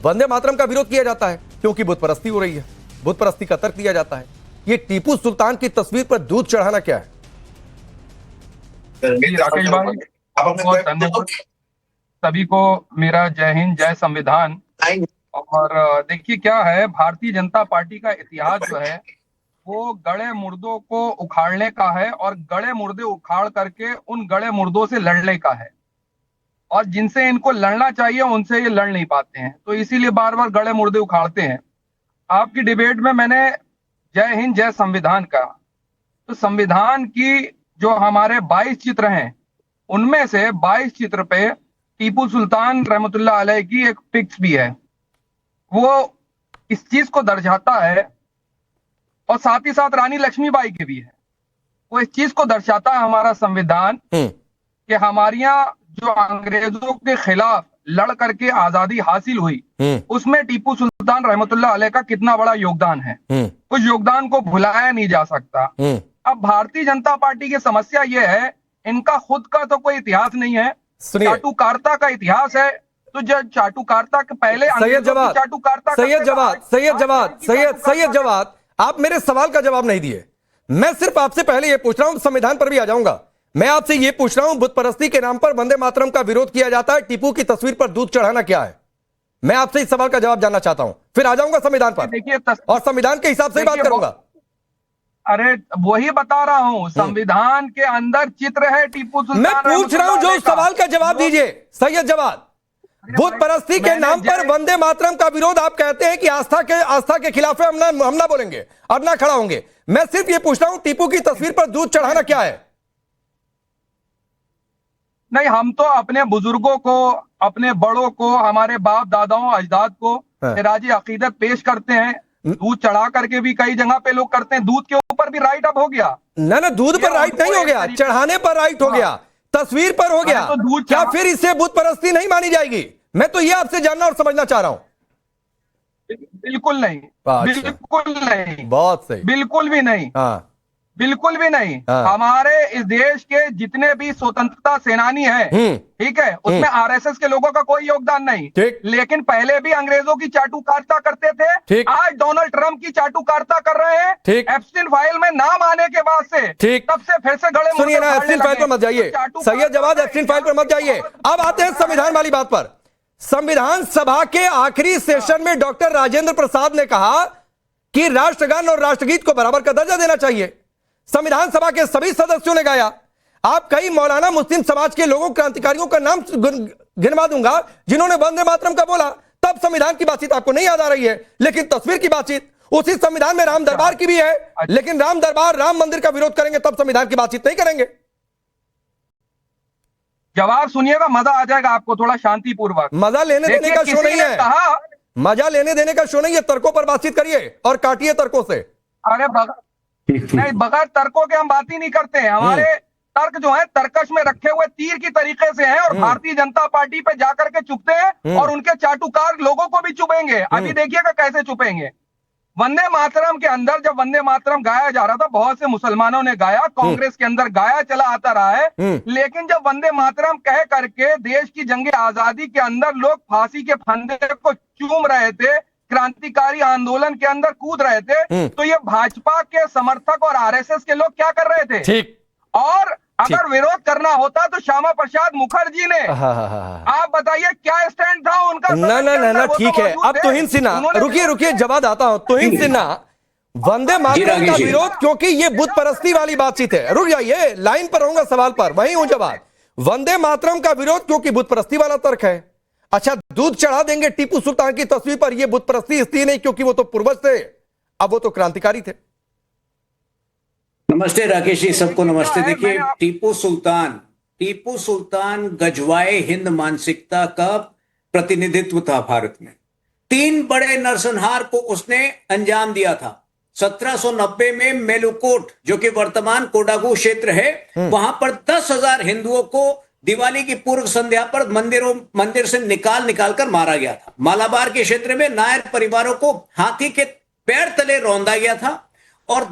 वंदे मातरम का विरोध किया जाता है क्योंकि बुत परस्ती हो रही है, बुत परस्ती का तर्क दिया जाता है। ये टीपू सुल्तान की तस्वीर पर दूध चढ़ाना क्या है? राकेश भाई बहुत धन्यवाद। सभी को मेरा जय हिंद, जय संविधान। और देखिए क्या है, भारतीय जनता पार्टी का इतिहास जो है वो गड़े मुर्दों को उखाड़ने का है और गड़े मुर्दे उखाड़ करके उन गड़े मुर्दों से लड़ने का है। और जिनसे इनको लड़ना चाहिए उनसे ये लड़ नहीं पाते हैं, तो इसीलिए बार बार गड़े मुर्दे उखाड़ते हैं। आपकी डिबेट में मैंने जय हिंद जय संविधान कहा, तो संविधान की जो हमारे 22 चित्र हैं उनमें से 22 चित्र पे टीपू सुल्तान रहमतुल्लाह अलैह की एक पिक्स भी है। वो इस चीज को दर्शाता है और साथ ही साथ रानी लक्ष्मीबाई के भी है। वो इस चीज को दर्शाता है हमारा संविधान कि हमारे यहाँ जो अंग्रेजों के खिलाफ लड़ करके आजादी हासिल हुई उसमें टीपू सुल्तान रहमतुल्लाह अलैह का कितना बड़ा योगदान है। उस योगदान को भुलाया नहीं जा सकता। अब भारतीय जनता पार्टी की समस्या ये है, इनका खुद का तो कोई इतिहास नहीं है, चाटुकारिता का इतिहास है। तो जब चाटुकारिता के पहले सैयद जवाद, आप मेरे सवाल का जवाब नहीं दिए। मैं सिर्फ आपसे पहले यह पूछ रहा हूं, संविधान पर भी आ जाऊंगा। मैं आपसे यह पूछ रहा हूं, बुत परस्ती के नाम पर वंदे मातरम का विरोध किया जाता है, टीपू की तस्वीर पर दूध चढ़ाना क्या है? मैं आपसे इस सवाल का जवाब जानना चाहता हूं, फिर आ जाऊंगा संविधान पर। देखिए और संविधान के हिसाब से ही बात करूंगा। अरे वही बता रहा हूं, संविधान के अंदर चित्र है टीपू सुल्तान। मैं पूछ रहा हूं, जो सवाल का जवाब दीजिए सैयद जवाद। बुत परस्ती के नाम पर वंदे मातरम का विरोध आप कहते हैं कि आस्था के खिलाफ है, हम ना बोलेंगे और ना खड़ा होंगे। मैं सिर्फ ये पूछ रहा हूं, टीपू की तस्वीर पर दूध चढ़ाना क्या है? नहीं, हम तो अपने बुजुर्गों को, अपने बड़ों को, हमारे बाप दादाओं अजदाद को राजी अकीदत पेश करते हैं। दूध चढ़ा करके भी कई जगह पे लोग करते हैं। दूध के ऊपर भी राइट अप हो गया ना, दूध पर राइट नहीं हो गया, चढ़ाने पर राइट हो गया, तस्वीर पर हो गया। तो क्या फिर इससे बुत परस्ती नहीं मानी जाएगी? मैं तो ये आपसे जानना और समझना चाह रहा हूं। बिल्कुल नहीं, बिल्कुल नहीं, बहुत सही, बिल्कुल भी नहीं, बिल्कुल भी नहीं। हमारे इस देश के जितने भी स्वतंत्रता सेनानी हैं, ठीक है, उसमें आरएसएस के लोगों का कोई योगदान नहीं। लेकिन पहले भी अंग्रेजों की चाटुकारिता करते थे, आज डोनाल्ड ट्रंप की चाटुकारिता कर रहे हैं। एप्स्टीन फाइल में नाम आने के बाद से तब से फिर से गले सुनिए ना, एप्स्टीन फाइल पर मत जाइए सैयद जवाद, एप्स्टीन फाइल पर मत जाइए। अब आते हैं संविधान वाली बात पर। संविधान सभा के आखिरी सेशन में डॉक्टर राजेंद्र प्रसाद ने कहा कि राष्ट्रगान और राष्ट्रगीत को बराबर का दर्जा देना चाहिए। संविधान सभा के सभी सदस्यों ने गाया। आप कई मौलाना मुस्लिम समाज के लोगों, क्रांतिकारियों का नाम गिनवा दूंगा जिन्होंने वंदे मातरम का बोला, तब संविधान की बातचीत आपको नहीं याद आ रही है। लेकिन तस्वीर की बातचीत उसी संविधान में राम दरबार की भी है, लेकिन राम दरबार, राम मंदिर का विरोध करेंगे तब संविधान की बातचीत नहीं करेंगे। जवाब सुनिएगा, मजा आ जाएगा आपको, थोड़ा शांतिपूर्वक। मजा लेने देने का शो नहीं है, मजा लेने देने का शो नहीं है, तर्कों पर बातचीत करिए और काटिए तर्कों से। अरे नहीं, बगैर तर्कों के हम बात ही नहीं करते हैं। हमारे तर्क जो है तर्कश में रखे हुए तीर की तरीके से हैं और भारतीय जनता पार्टी पे जाकर के चुपते हैं और उनके चाटुकार लोगों को भी चुपेंगे। अभी देखिएगा कैसे चुपेंगे। वंदे मातरम के अंदर जब वंदे मातरम गाया जा रहा था, बहुत से मुसलमानों ने गाया, कांग्रेस के अंदर गाया चला आता रहा है। लेकिन जब वंदे मातरम कह करके देश की जंग आजादी के अंदर लोग फांसी के फंदे को चूम रहे थे, क्रांतिकारी आंदोलन के अंदर कूद रहे थे, तो ये भाजपा के समर्थक और आरएसएस के लोग क्या कर रहे थे? ठीक। और अगर विरोध करना होता तो श्यामा प्रसाद मुखर्जी ने, आप बताइए क्या स्टैंड था उनका? ना, ठीक है। अब तुहिन सिन्हा, रुकिए जवाब आता हूं। तुहिन सिन्हा, वंदे मातरम का विरोध क्योंकि ये बुत परस्ती वाली बातचीत है। रुक जाइए, लाइन पर रहूंगा, सवाल पर वही हूं जवाब। वंदे मातरम का विरोध क्योंकि बुत परस्ती वाला तर्क है। अच्छा, दूध चढ़ा देंगे टीपू सुल्तान की तस्वीर पर, यह बुत परस्ती इसलिए नहीं क्योंकि वो तो पूर्वज थे, अब वो तो क्रांतिकारी थे। नमस्ते राकेश जी, सबको नमस्ते। देखिए, टीपू सुल्तान गजवाए हिंद मानसिकता का प्रतिनिधित्व था भारत में। 3 बड़े नरसंहार को उसने अंजाम दिया था। 1790 में मेलुकोट, जो कि वर्तमान कोडागू क्षेत्र है, वहां पर 10,000 हिंदुओं को दिवाली की पूर्व संध्या पर मंदिर से निकाल कर मारा गया था। मालाबार के क्षेत्र में नायर परिवारों को हाथी के पैर तले रौंदा गया था और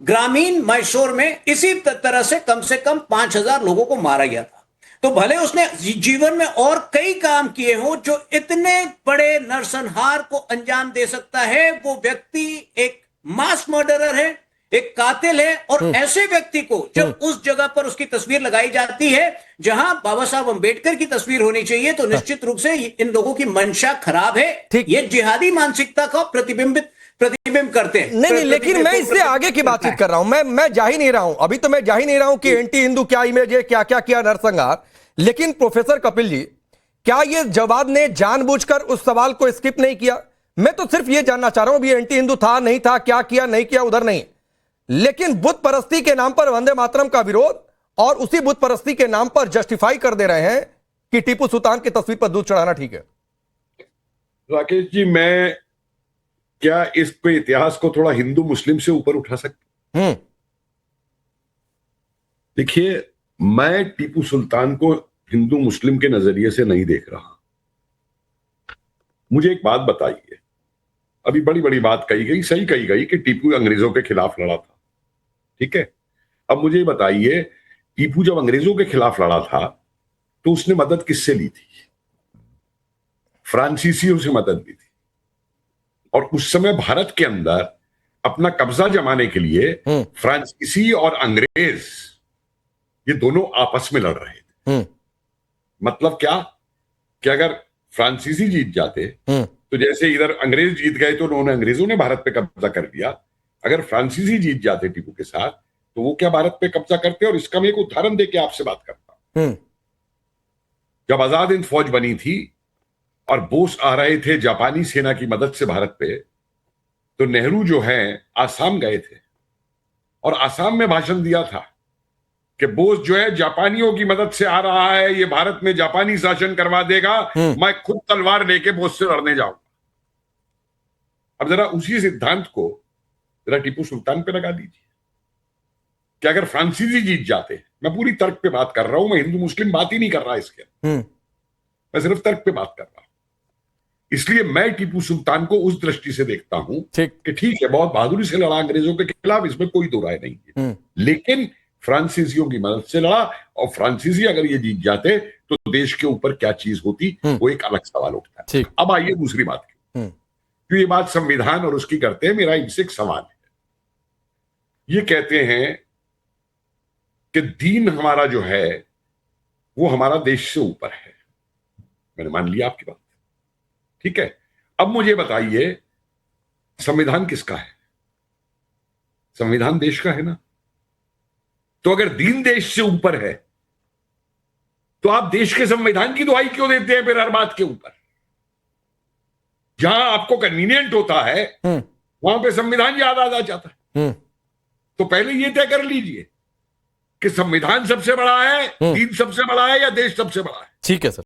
ग्रामीण मैसूर में इसी तरह से कम 5,000 लोगों को मारा गया था। तो भले उसने जीवन में और कई काम किए हो, जो इतने बड़े नरसंहार को अंजाम दे सकता है वो व्यक्ति एक मास मर्डरर है, एक कातिल है। और ऐसे व्यक्ति को जब उस जगह पर उसकी तस्वीर लगाई जाती है जहां बाबा साहब अंबेडकर की तस्वीर होनी चाहिए, तो निश्चित रूप से इन लोगों की मंशा खराब है। ये जिहादी मानसिकता का प्रतिबिंब करते हैं। नहीं, लेकिन मैं इससे आगे की बातचीत कर रहा हूं। मैं जा ही नहीं रहा हूं, अभी तो मैं जा ही नहीं रहा हूं कि एंटी हिंदू क्या इमेज है, क्या क्या किया नरसंहार। लेकिन प्रोफेसर कपिल जी, क्या ये जवाब ने जानबूझकर उस सवाल को स्किप नहीं किया? मैं तो सिर्फ ये जानना चाह रहा हूं, भी एंटी हिंदू था नहीं था, क्या किया नहीं किया, उधर नहीं, लेकिन बुत परस्ती के नाम पर वंदे मातरम का विरोध और उसी बुत परस्ती के नाम पर जस्टिफाई कर दे रहे हैं कि टीपू सुल्तान की तस्वीर पर दूध चढ़ाना ठीक है। राकेश जी, मैं क्या इस पे इतिहास को थोड़ा हिंदू मुस्लिम से ऊपर उठा सकता? देखिए, मैं टीपू सुल्तान को हिंदू मुस्लिम के नजरिए से नहीं देख रहा। मुझे एक बात बताइए, अभी बड़ी बड़ी बात कही गई, सही कही गई कि टीपू अंग्रेजों के खिलाफ लड़ा था, ठीक है। अब मुझे बताइए, टीपू जब अंग्रेजों के खिलाफ लड़ा था तो उसने मदद किससे ली थी? फ्रांसीसियों से मदद ली थी। और उस समय भारत के अंदर अपना कब्जा जमाने के लिए फ्रांसीसी और अंग्रेज ये दोनों आपस में लड़ रहे थे। मतलब क्या कि अगर फ्रांसीसी जीत जाते तो जैसे इधर अंग्रेज जीत गए तो उन्होंने, अंग्रेजों ने भारत पे कब्जा कर लिया, अगर फ्रांसीसी जीत जाते टीपू के साथ तो वो क्या भारत पे कब्जा करते? और इसका मैं एक उदाहरण देके आपसे बात करता हूं। जब आजाद हिंद फौज बनी थी और बोस आ रहे थे जापानी सेना की मदद से भारत पे, तो नेहरू जो है आसाम गए थे और आसाम में भाषण दिया था कि बोस जो है जापानियों की मदद से आ रहा है, ये भारत में जापानी शासन करवा देगा, मैं खुद तलवार लेके बोस से लड़ने जाऊंगा। अब जरा उसी सिद्धांत को जरा टीपू सुल्तान पे लगा दीजिए कि अगर फ्रांसीसी जीत जाते, मैं पूरी तर्क पे बात कर रहा हूं, मैं हिंदू मुस्लिम बात ही नहीं कर रहा इसके, मैं सिर्फ तर्क पे बात कर रहा हूं। इसलिए मैं टीपू सुल्तान को उस दृष्टि से देखता हूं कि ठीक है, बहुत बहादुरी से लड़ा अंग्रेजों के खिलाफ, इसमें कोई दो राय नहीं है, लेकिन फ्रांसीसियों की मदद से लड़ा। और फ्रांसीसी अगर ये जीत जाते तो देश के ऊपर क्या चीज होती, वो एक अलग सवाल उठता है। अब आइए दूसरी बात की, क्यों ये बात संविधान और उसकी करते हैं, मेरा इनसे एक सवाल है। ये कहते हैं कि दीन हमारा जो है वो हमारा देश से ऊपर है। मैंने मान लिया आपकी बात, ठीक है। अब मुझे बताइए, संविधान किसका है? संविधान देश का है ना। तो अगर दीन देश से ऊपर है तो आप देश के संविधान की दुहाई क्यों देते हैं फिर हर बात के ऊपर? जहां आपको कन्वीनियंट होता है वहां पे संविधान याद आ जाता है। तो पहले ये तय कर लीजिए कि संविधान सबसे बड़ा है, दीन सबसे बड़ा है, या देश सबसे बड़ा है। ठीक है सर।